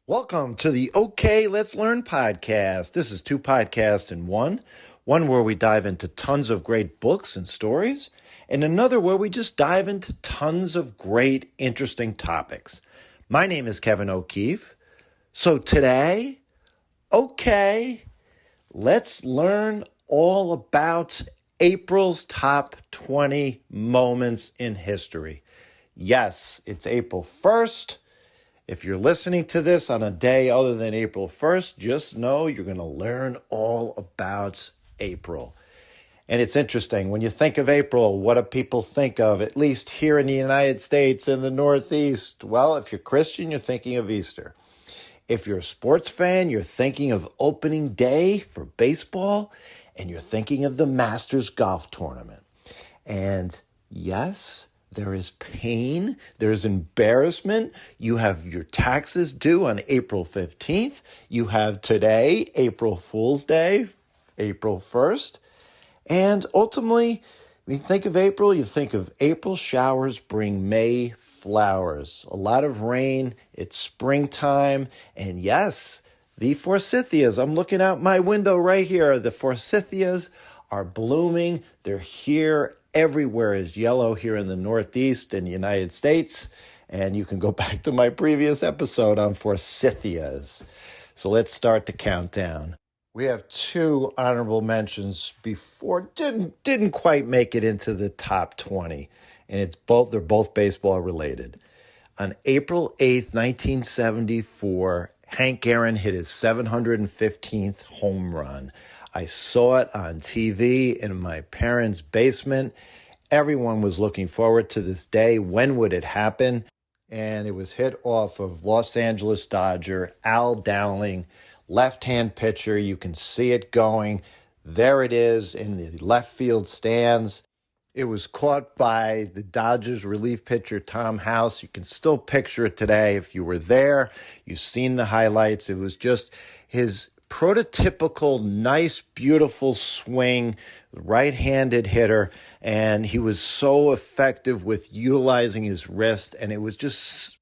Welcome to the OK Let's Learn podcast. This is two podcasts in one. One where we dive into tons of great books and stories, and another where we just dive into tons of great, interesting topics. My name is Kevin O'Keefe. So today, let's learn all about April's top 20 moments in history. Yes, it's April 1st. If you're listening to this on a day other than April 1st, just know you're going to learn all about April. And it's interesting, when you think of April, what do people think of, at least here in the United States in the Northeast? Well, if you're Christian, you're thinking of Easter. If you're a sports fan, you're thinking of opening day for baseball, and you're thinking of the Masters golf tournament. And yes, there is pain, there's embarrassment. You have your taxes due on April 15th. You have today, April Fool's Day, April 1st. And ultimately, when you think of April, you think of April showers bring May flowers. A lot of rain, it's springtime, and yes, the forsythias. I'm looking out my window right here. The forsythias are blooming. They're here. Everywhere is yellow here in the Northeast in the United States. And you can go back to my previous episode on forsythias. So let's start the countdown. We have two honorable mentions before, didn't quite make it into the top 20. And they're both baseball related. On April 8th, 1974, Hank Aaron hit his 715th home run. I saw it on TV in my parents' basement. Everyone was looking forward to this day. When would it happen? And it was hit off of Los Angeles Dodger, Al Dowling, left-hand pitcher. You can see it going. There it is in the left field stands. It was caught by the Dodgers relief pitcher, Tom House. You can still picture it today. If you were there, you've seen the highlights. It was just his prototypical, nice, beautiful swing, right-handed hitter, and he was so effective with utilizing his wrist, and it was just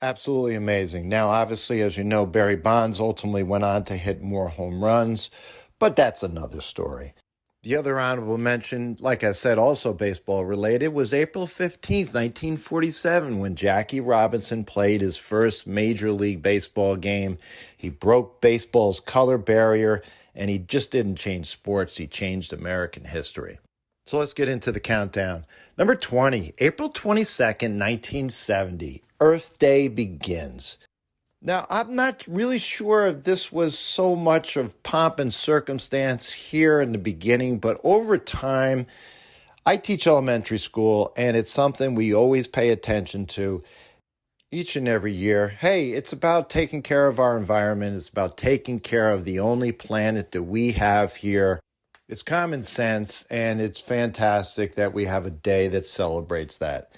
absolutely amazing. Now, obviously, as you know, Barry Bonds ultimately went on to hit more home runs, but that's another story. The other honorable mention, like I said, also baseball related, was April 15th, 1947, when Jackie Robinson played his first Major League Baseball game. He broke baseball's color barrier, and he just didn't change sports. He changed American history. So let's get into the countdown. Number 20, April 22nd, 1970, Earth Day begins. Now, I'm not really sure if this was so much of pomp and circumstance here in the beginning, but over time, I teach elementary school, and it's something we always pay attention to each and every year. Hey, it's about taking care of our environment. It's about taking care of the only planet that we have here. It's common sense, and it's fantastic that we have a day that celebrates that.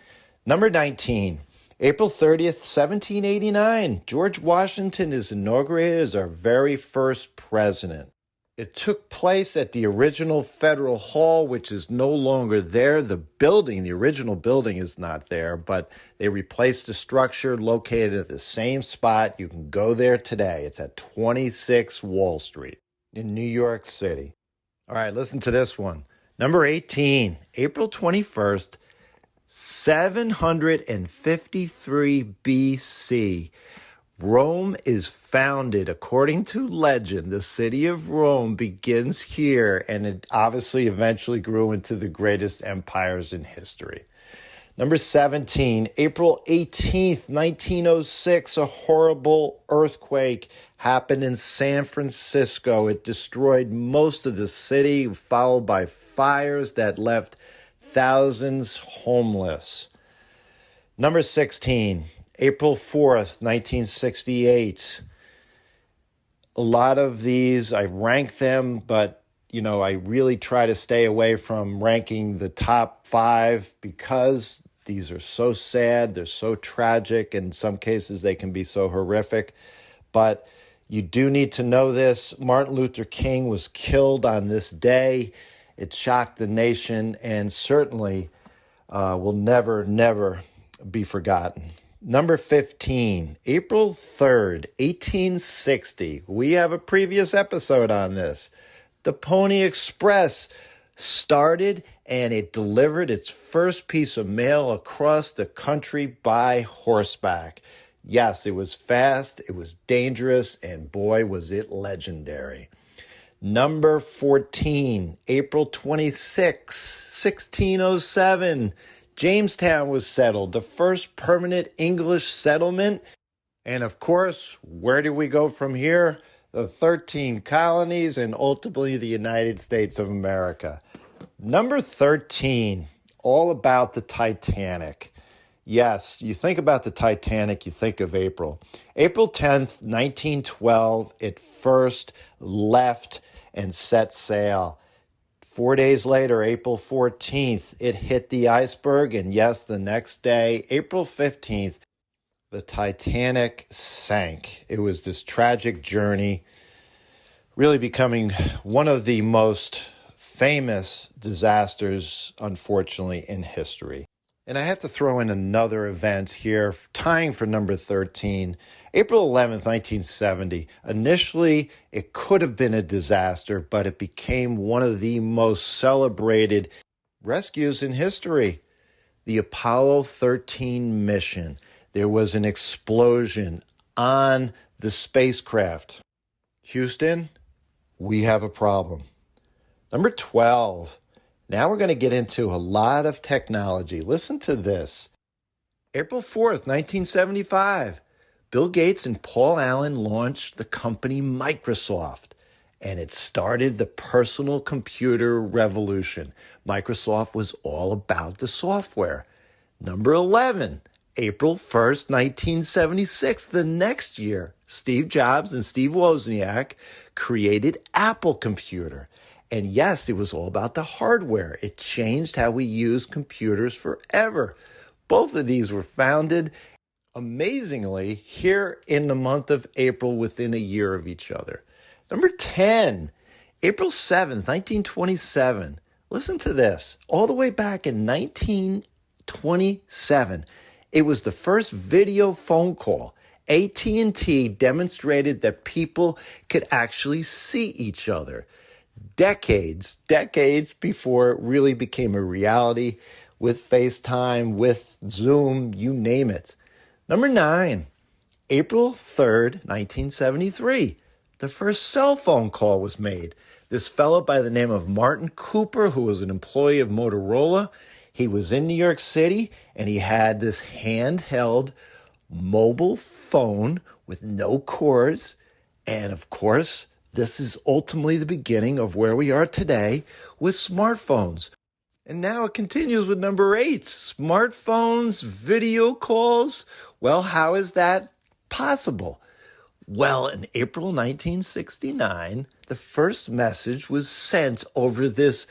Number 19. April 30th, 1789, George Washington is inaugurated as our very first president. It took place at the original Federal Hall, which is no longer there. The original building is not there, but they replaced the structure located at the same spot. You can go there today. It's at 26 Wall Street in New York City. All right, listen to this one. Number 18, April 21st, 753 BC, Rome is founded. According to legend, the city of Rome begins here, and it obviously eventually grew into the greatest empires in history. Number 17, April 18th, 1906, a horrible earthquake happened in San Francisco. It destroyed most of the city, followed by fires that left thousands homeless. Number 16, April 4th, 1968. A lot of these, I rank them, but, I really try to stay away from ranking the top 5 because these are so sad, they're so tragic, in some cases they can be so horrific. But you do need to know this. Martin Luther King was killed on this day. It shocked the nation and certainly will never be forgotten. Number 15, April 3rd, 1860. We have a previous episode on this. The Pony Express started and it delivered its first piece of mail across the country by horseback. Yes, it was fast, it was dangerous, and boy, was it legendary. Number 14, April 26, 1607. Jamestown was settled, the first permanent English settlement. And of course, where do we go from here? The 13 colonies and ultimately the United States of America. Number 13, all about the Titanic. Yes, you think about the Titanic, you think of April. April 10th, 1912, it first left and set sail. 4 days later, April 14th, it hit the iceberg. And yes, the next day, April 15th, the Titanic sank. It was this tragic journey, really becoming one of the most famous disasters, unfortunately, in history. And I have to throw in another event here, tying for number 13. April 11th, 1970. Initially, it could have been a disaster, but it became one of the most celebrated rescues in history. The Apollo 13 mission. There was an explosion on the spacecraft. Houston, we have a problem. Number 12. Now we're going to get into a lot of technology. Listen to this. April 4th, 1975. Bill Gates and Paul Allen launched the company Microsoft, and it started the personal computer revolution. Microsoft was all about the software. Number 11, April 1st, 1976, the next year, Steve Jobs and Steve Wozniak created Apple Computer. And yes, it was all about the hardware. It changed how we use computers forever. Both of these were founded, amazingly, here in the month of April, within a year of each other. Number 10, April 7th, 1927. Listen to this. All the way back in 1927, it was the first video phone call. AT&T demonstrated that people could actually see each other. Decades before it really became a reality with FaceTime, with Zoom, you name it. Number 9, April 3rd, 1973. The first cell phone call was made. This fellow by the name of Martin Cooper, who was an employee of Motorola, he was in New York City, and he had this handheld mobile phone with no cords. And of course, this is ultimately the beginning of where we are today with smartphones. And now it continues with number 8, smartphones, video calls. Well, how is that possible? Well, in April 1969, the first message was sent over this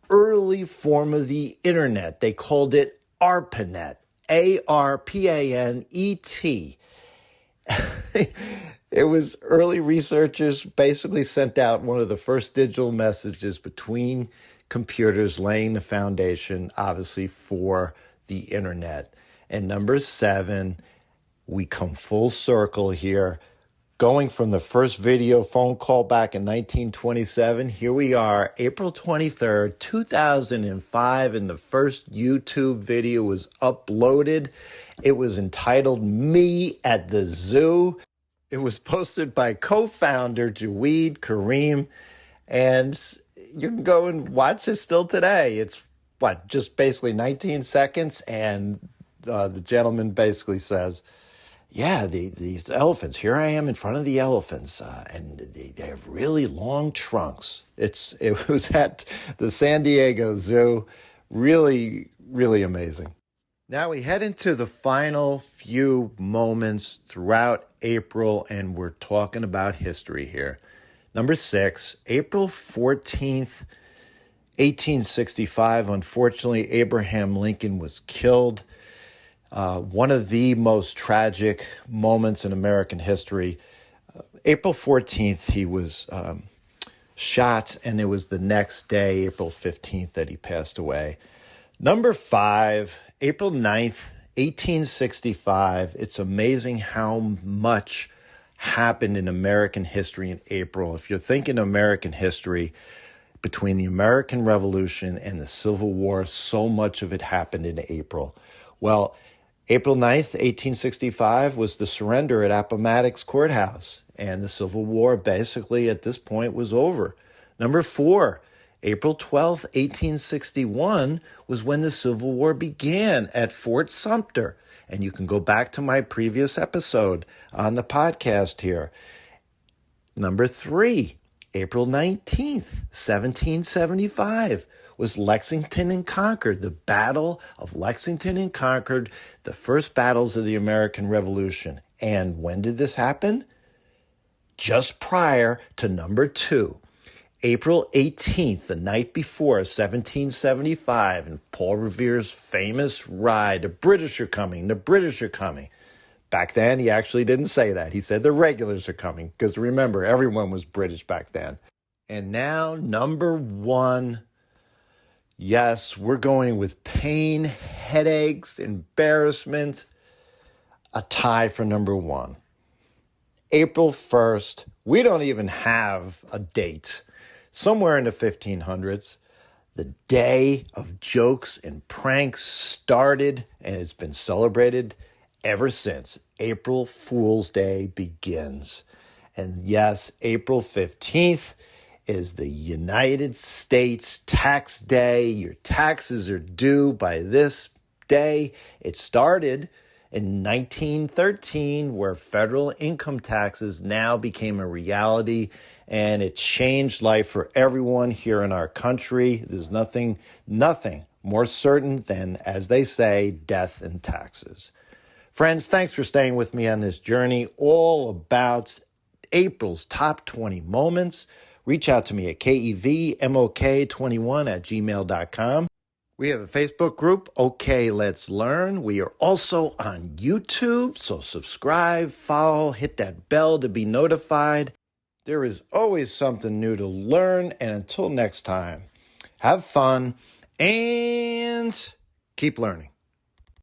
early form of the internet. They called it ARPANET, ARPANET. It was early researchers basically sent out one of the first digital messages between computers, laying the foundation, obviously, for the internet. And number 7, we come full circle here. Going from the first video phone call back in 1927, here we are, April 23rd, 2005, and the first YouTube video was uploaded. It was entitled Me at the Zoo. It was posted by co-founder Jawed Karim, and you can go and watch it still today. It's, just basically 19 seconds, and the gentleman basically says, yeah, these elephants, here I am in front of the elephants, and they have really long trunks. It was at the San Diego Zoo. Really, really amazing. Now we head into the final few moments throughout April, and we're talking about history here. Number 6, April 14th, 1865. Unfortunately, Abraham Lincoln was killed. One of the most tragic moments in American history. April 14th, he was shot, and it was the next day, April 15th, that he passed away. Number 5, April 9th, 1865. It's amazing how much happened in American history in April. If you're thinking American history, between the American Revolution and the Civil War, so much of it happened in April. Well, April 9th, 1865 was the surrender at Appomattox Courthouse, and the Civil War basically at this point was over. Number 4, April 12th, 1861 was when the Civil War began at Fort Sumter. And you can go back to my previous episode on the podcast here. Number 3, April 19th, 1775 was Lexington and Concord, the Battle of Lexington and Concord, the first battles of the American Revolution. And when did this happen? Just prior to number 2. April 18th, the night before, 1775, and Paul Revere's famous ride, the British are coming, the British are coming. Back then, he actually didn't say that. He said the regulars are coming, because remember, everyone was British back then. And now, number 1. Yes, we're going with pain, headaches, embarrassment. A tie for number 1. April 1st, we don't even have a date. Somewhere in the 1500s, the day of jokes and pranks started, and it's been celebrated ever since. April Fool's Day begins. And yes, April 15th is the United States tax day. Your taxes are due by this day. It started in 1913, where federal income taxes now became a reality, and it changed life for everyone here in our country. There's nothing more certain than, as they say, death and taxes. Friends, thanks for staying with me on this journey all about April's top 20 moments. Reach out to me at kevmok21@gmail.com. We have a Facebook group, OK Let's Learn. We are also on YouTube, so subscribe, follow, hit that bell to be notified. There is always something new to learn, and until next time, have fun and keep learning.